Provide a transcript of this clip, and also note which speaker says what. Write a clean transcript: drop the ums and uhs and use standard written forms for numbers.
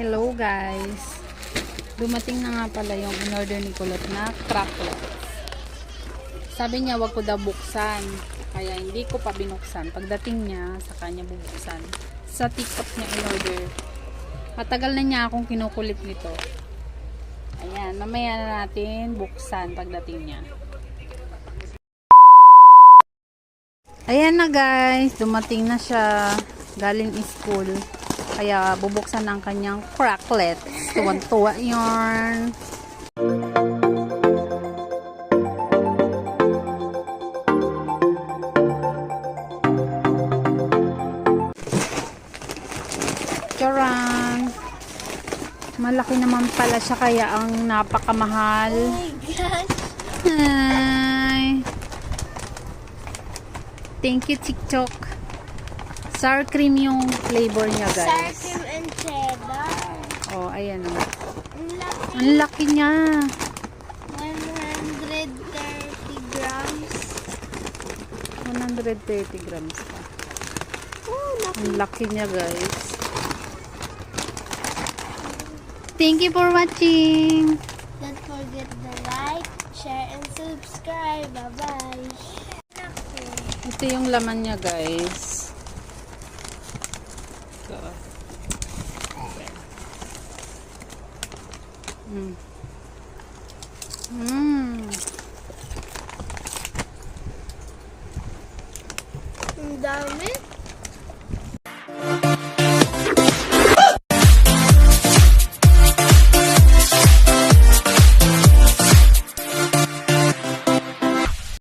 Speaker 1: Hello guys. Dumating na nga pala yung in-order ni Kulot na cracklets. Sabi niya wag ko daw buksan. Kaya hindi ko pa binuksan. Pagdating niya, sa kanya bubuksan. Sa TikTok niya in-order. Matagal na niya akong kinukulit nito. Ayan, mamaya na natin buksan pagdating niya. Ayan na guys, dumating na siya. Galing school. Kaya bubuksan ang kanyang cracklets. Tuwan-tuwa yun. Charan! Malaki naman pala siya kaya ang napakamahal.
Speaker 2: Oh my gosh!
Speaker 1: Hi! Thank you, TikTok. Sour cream yung flavor niya,
Speaker 2: Sour
Speaker 1: guys.
Speaker 2: cream and cheddar.
Speaker 1: Oh, ayan.
Speaker 2: Ang laki.
Speaker 1: Ang laki niya.
Speaker 2: 130 grams.
Speaker 1: 130 grams pa.
Speaker 2: Oh, laki.
Speaker 1: Ang laki niya, guys. Thank you for watching.
Speaker 2: Don't forget to like, share, and subscribe. Bye-bye.
Speaker 1: Ito yung laman niya, guys. So, okay.
Speaker 2: Ang dami.